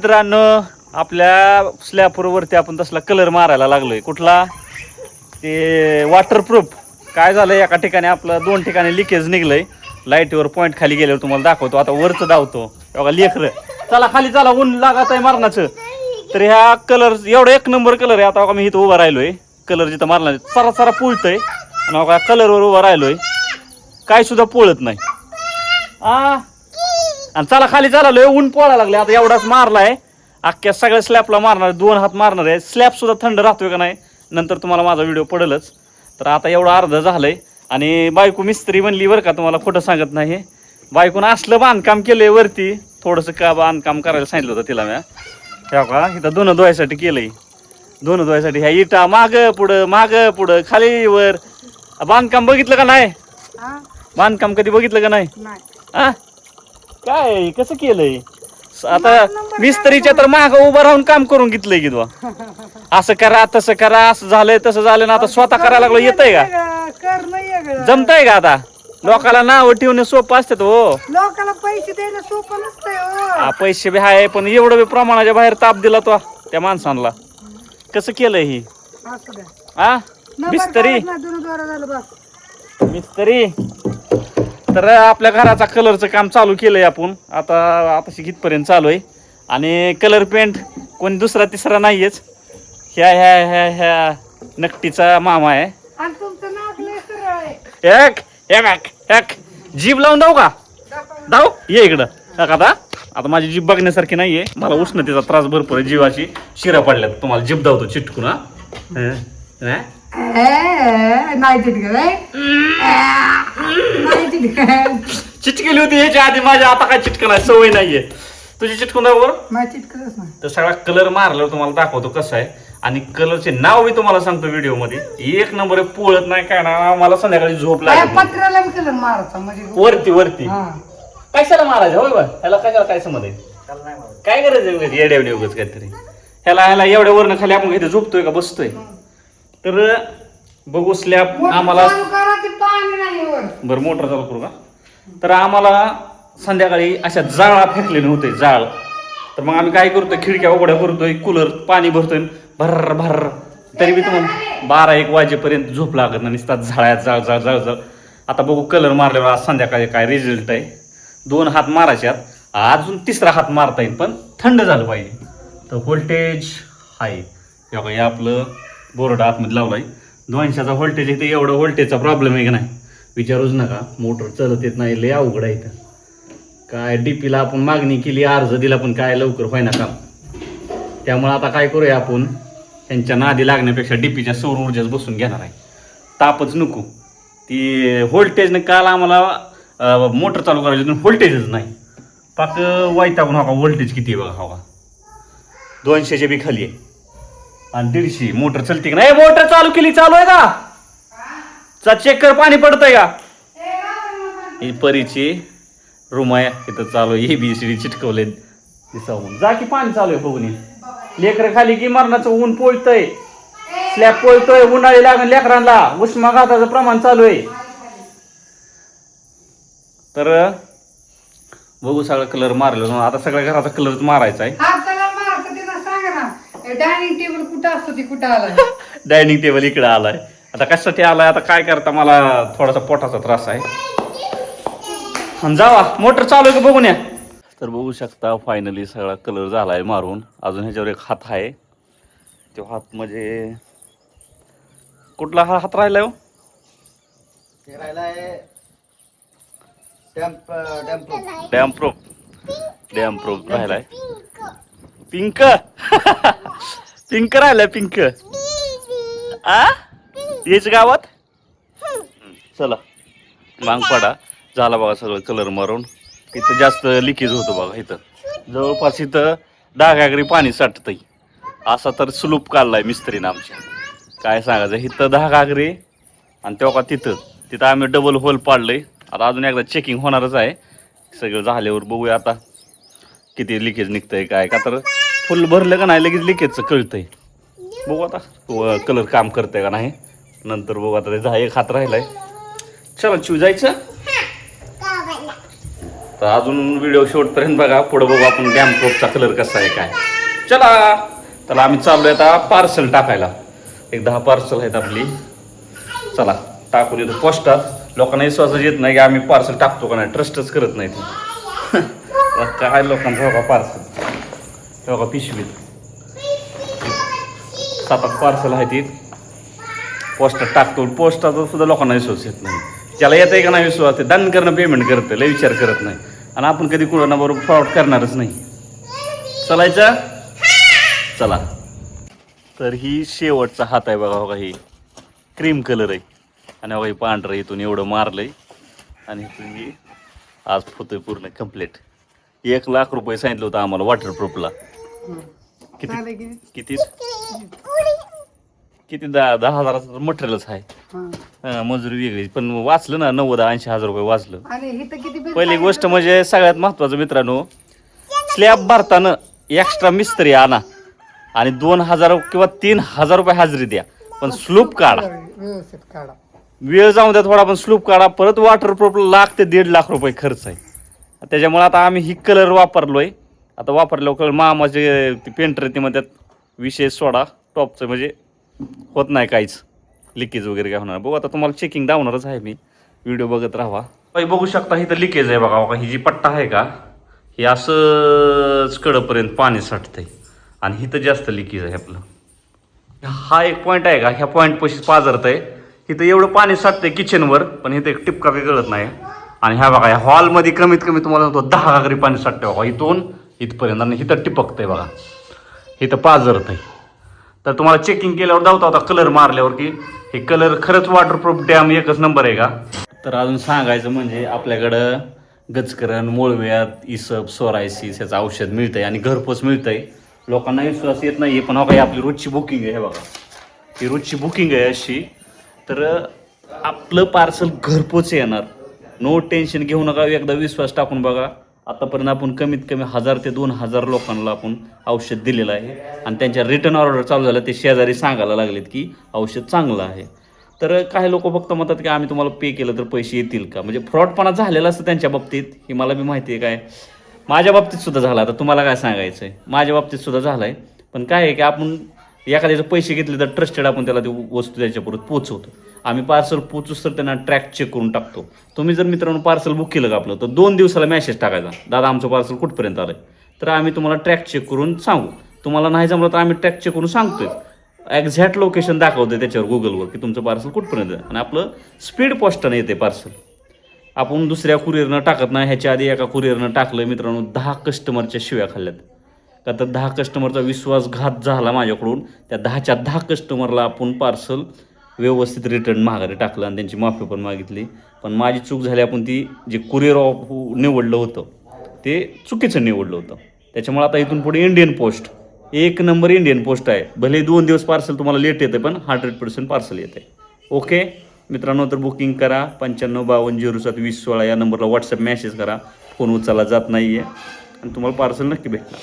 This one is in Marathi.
मित्रांनो आपल्या स्लॅपवरती आपण तसला कलर मारायला लागलोय. कुठला ते वॉटरप्रूफ. काय झालंय एका ठिकाणी आपलं 2 ठिकाणी लिकेज निघलंय. लाईटीवर पॉईंट खाली गेल्यावर तुम्हाला दाखवतो. आता वरचं धावतो बघा लेकर. चला खाली चला, ऊन लागत आहे मारणाचं. तर ह्या कलर एवढा 1 नंबर कलर आहे. आता बघा मी इथं उभा राहिलोय, कलर जिथं मारला सरा सरा पोळतंय आणि बघा कलरवर उभा राहिलोय, काय सुद्धा पोळत नाही. आणि चला खाली चाललोय, ऊन पोळायला लागले. आता एवढाच मारलाय, अख्ख्या सगळ्या स्लॅबला मारणार, 2 हात मारणार आहे. स्लॅब सुद्धा थंड राहतोय का नाही नंतर तुम्हाला माझा व्हिडिओ पडेलच. तर आता एवढं अर्ध झालंय. आणि बायको मिस्त्री बनली बरं का, तुम्हाला खोटं सांगत नाही. बायकोनं असलं बांधकाम केलंय वरती, थोडंसं का बांधकाम करायला सांगितलं होतं तिला. म्या ह्या का इथं धुणं धुवायसाठी केलंय, धुणं धुवायसाठी. ह्या इटा माग पुढं खाली वर. बांधकाम बघितलं का नाही? बांधकाम कधी बघितलं का नाही? हा काय कसं केलंय? आता मिस्त्रीच्या तर माग उभं राहून काम करून घेतलंय की तू. असं करा तसं करा, असं झालंय तसं झालं ना. आता स्वतः करायला लागलो, येतंय का? जमतंय का? आता लोकाला नाव ठेवणे सोपं असतात हो. लोकाला पैसे देणं सोपं नसतंय हो. पैसे बी आहे, पण एवढं बी प्रमाणाच्या बाहेर ताप दिला तो त्या माणसांना. कसं केलंय ही? हा मिस्त्री मिस्त्री. तर आपल्या घराचा कलरचं काम चालू केलंय आपण. आता इथपर्यंत चालू आहे. आणि कलर पेंट कोणी दुसरा तिसरा नाहीयेच. ह्या ह्या ह्या ह्या नकटीचा मामा आहे. आणि तुमचं नाक लय सरळ आहे. एक जीभ लावून जाऊ का? जाऊ ये इकडं. आता माझी जीभ बघण्यासारखी नाहीये, मला उष्णतेचा त्रास भरपूर आहे, जीवाची शिरा पडल्यात. तुम्हाला जीभ धावतो चिटकून. नाही चिटकेली होती ह्याच्या आधी माझ्या, आता काय चिटकणार सवय नाहीये. तुझी चिटकून बरोबर. तर सगळा कलर मारल्यावर तुम्हाला दाखवतो कसं आहे. आणि कलरचे नाव मी तुम्हाला सांगतो व्हिडिओ मध्ये. 1 नंबर पोळत नाही काय ना. मला संध्याकाळी झोप लागली पत्र्याला कलर मारायचा म्हणजे वरती कशाला मारायचं होय बा? ह्याला काय समज आहे? काय करायचं येड्या उगाच काहीतरी. ह्याला एवढ्या वरनं खाली आपण इथे झोपतोय का बसतोय? तर बघू स्लॅब आम्हाला. बरं मोटर चालू करू का? तर आम्हाला संध्याकाळी अशा जाळा फेकलेले होते, जाळ. तर मग आम्ही काय करतोय, खिडक्या उघड्या करतोय, कूलर पाणी भरतोय भर. तरी बी तुम्हाला 12-1 वाजेपर्यंत झोप लागत नाही, नुसतात जाळ. आता बघू कलर मारल्यावर आज संध्याकाळी काय रिझल्ट आहे. 2 हात मारायच्यात, अजून 3रा हात मारता येईल, पण थंड झालं पाहिजे. तर व्होल्टेज आहे हे आपलं बोर्ड आतमध्ये लावलाय. 200चा व्होल्टेज इथे. एवढं व्होल्टेजचा प्रॉब्लेम आहे का नाही विचारूच नका. मोटर चालत येत नाही, लय अवघड आहे इथं. काय डीपीला आपण मागणी केली, अर्ज दिला, पण काय लवकर व्हायना काम. त्यामुळे आता काय करूया आपण, त्यांच्या नादी लागण्यापेक्षा डीपीच्या सौर ऊर्जाच बसून घेणार आहे. तापच नको. ती व्होल्टेजनं काल आम्हाला मोटर चालू करायची, व्होल्टेजच नाही. पाक वैतागून हो का. व्होल्टेज किती आहे बघा, हो का 200च्या बी खाली आहे. आणि 150 मोटर चलते का नाही? मोटर चालू केली, चालू आहे का? चेक कर, पाणी पडतंय का? ही परीची रूम आहे, इथं चालू आहे. ABCD चिटकवले दिसावून. जा की पाणी चालू आहे बघून. लेकर खाली की मरणाचं ऊन पोळतंय, स्लॅब पोळतोय, उन्हाळी लागून लेकरांना उष्माघाताचं प्रमाण चालू आहे. तर बघू सगळं कलर मारलं. आता सगळ्या घराचा कलरच मारायचा आहे. डायनिंग टेबल कुठं असतो ती कुठं आलाय? डायनिंग टेबल इकडे आलाय. आता कशासाठी आलाय? आता काय करता, मला थोडासा पोटाचा त्रास आहे. जावा मोटर चालू आहे का बघून या. तर बघू शकता फायनली सगळा कलर झालाय मारून. अजून ह्याच्यावर एक हात आहे. तो हात म्हणजे कुठला हा हात राहिलाय? डॅम्प्रूफ राहिलाय. पिंक पिंक राहिलाय. पिंक याच गावात. चला मांग पडा. झाला बघा सगळं कलर मारून. इथं जास्त लिकेज होतं बघा. इथं जवळपास इथं 10 घागरी पाणी साठतंय. असा तर स्लूप काढलाय मिस्त्रीनं आमच्या. काय सांगायचं, इथं 10 घागरी आणि तेव्हा तिथं आम्ही डबल होल पाडलंय. आता अजून एकदा चेकिंग होणारच आहे. सगळं झाल्यावर बघूया आता किती लिकेज निघतंय काय. का तर फुल भरलं का नाही लगेच लिकेजचं कळतंय. बघू आता कलर काम करतंय का नाही. नंतर बघू आता. त्याचा 1 हात राहिलाय. चला चिव जायचं. तर अजून व्हिडिओ शेवटपर्यंत बघा, पुढं बघू आपण डॅम प्रूफचा कलर कसा आहे काय. चला तर आम्ही चाललोय आता पार्सल टाकायला. एक 10 पार्सल आहेत आपली. चला टाकून येतो पोस्टात. लोकांना विश्वासच येत नाही की आम्ही पार्सल टाकतो का नाही, ट्रस्टच करत नाही ते. काय लोकांचं बघा पार्सल बघा पिशवीत 7-8 पार्सल आहे ती पोस्टात टाकतो. पोस्टाचा सुद्धा लोकांना विश्वास येत नाही. ज्याला येत आहे का नाही विश्वास ते दान करणं पेमेंट करतं, लय विचार करत नाही. आणि आपण कधी कोणाला बरोबर फ्रॉड करणारच नाही. चलायचं चला. तर ही शेवटचा हात आहे बघा. बघा ही क्रीम कलर आहे आणि बघा ही पांढरं इथून एवढं मारलंय आणि इथून ही आज होतोय पूर्ण कम्प्लीट. 1 लाख रुपये सांगितलं होतं आम्हाला वॉटरप्रूफला. किती किती किती 10,000 मटेरियलच आहे. मजुरी वेगळी पण वाचलं ना 90-80 हजार रुपये वाचलं. पहिली गोष्ट म्हणजे सगळ्यात महत्वाचं मित्रांनो, स्लॅब भरताना एक्स्ट्रा मिस्त्री आणा आणि 2,000 किंवा 3,000 रुपये हजेरी द्या, पण स्लूप काढा. व्यवस्थित काढा. वेळ जाऊन द्या थोडा, पण स्लूप काढा. परत वॉटरप्रूफ 1 ते 1.5 लाख रुपये खर्च आहे. त्याच्यामुळे आता आम्ही ही कलर वापरलोय. आता वापरल्यावर मामाचे ते पेंटर ते म्हणतात विषय सोडा टॉपचं, म्हणजे होत नाही काहीच लिकेज वगैरे काय होणार. बघू आता तुम्हाला चेकिंग दावणारच आहे मी, व्हिडिओ बघत राहा. बघू शकता इथं लिकेज आहे बघा. बघा ही जी पट्टा आहे का, हे असंच कडपर्यंत पाणी साठतंय आणि इथं जास्त लिकेज आहे आपलं. हा एक पॉईंट आहे का, ह्या पॉईंट पशी पाजरत आहे. इथं एवढं पाणी साठतंय किचनवर, पण इथं एक टिपका काही कळत नाही. आणि ह्या बघा ह्या हॉलमध्ये कमीत कमी तुम्हाला म्हणतो 10 घागरी पाणी साठतंय बघा इथून इथपर्यंत. आणि इथं टिपकतंय बघा, इथं पाजरत आहे. तर तुम्हाला चेकिंग केल्यावर दावता होता कलर मारल्यावर की हे कलर खरंच वॉटरप्रूफ डॅम एकच नंबर आहे का. तर अजून सांगायचं म्हणजे आपल्याकडं गचकरण, मूळव्याध, इसब, सोरायसिस याचं औषध मिळतंय आणि घरपोच मिळतंय. लोकांना विश्वास येत नाही पण बघा आपली रोजची बुकिंग आहे. हे बघा ही रोजची बुकिंग आहे अशी. तर आपलं पार्सल घरपोच येणार, नो टेन्शन घेऊ नका. एकदा विश्वास टाकून बघा. आतापर्यंत आपण कमीत कमी 1,000 ते 2,000 लोकांना आपण औषध दिलेलं आहे आणि त्यांच्या रिटर्न ऑर्डर चालू झालं. ते शेजारी सांगायला लागलेत की औषध चांगलं आहे. तर काही लोक फक्त म्हणतात की आम्ही तुम्हाला पे केलं तर पैसे येतील का, म्हणजे फ्रॉडपणा झालेला असतं त्यांच्या बाबतीत. ही मला बी माहिती आहे, काय माझ्या बाबतीत सुद्धा झाला. आता तुम्हाला काय सांगायचं आहे, माझ्या बाबतीत सुद्धा झालं आहे. पण काय आहे की आपण एखाद्याचे पैसे घेतले तर ट्रस्टेड आपण त्याला ती वस्तू त्याच्यापर्यंत पोचवतो. आम्ही पार्सल पोचूच तर त्यांना ट्रॅक चेक करून टाकतो. तुम्ही जर मित्रांनो पार्सल बुक केलं का आपलं, तर 2 दिवसाला मेसेज टाकायचा, दादा आमचं पार्सल कुठपर्यंत आलं आहे. तर आम्ही तुम्हाला ट्रॅक चेक करून सांगू. तुम्हाला नाही जमलं तर आम्ही ट्रॅक चेक करून सांगतोय, एक्झॅक्ट लोकेशन दाखवतोय त्याच्यावर गुगलवर की तुमचं पार्सल कुठपर्यंत आहे. आणि आपलं स्पीड पोस्टानं येते पार्सल. आपण दुसऱ्या कुरिअरनं टाकत नाही. ह्याच्या आधी एका कुरिअरनं टाकलं मित्रांनो, 10 कस्टमरच्या शिव्या खाल्ल्यात. का तर 10 कस्टमरचा विश्वासघात झाला माझ्याकडून. त्या 10च्या 10 कस्टमरला आपण पार्सल व्यवस्थित रिटर्न माघारी टाकलं आणि त्यांची माफी पण मागितली. पण माझी चूक झाली, आपण ती जे कुरिअर निवडलं होतं ते चुकीचं निवडलं होतं. त्याच्यामुळे आता इथून पुढे Indian post 1 number Indian post आहे. भले 2 दिवस पार्सल तुम्हाला लेट येते पण 100% पार्सल येते. ओके मित्रांनो, तर बुकिंग करा. 9552072016 या नंबरला व्हॉट्सअप मेसेज करा. फोन उचलला जात नाही आहे आणि तुम्हाला पार्सल नक्की भेटणार.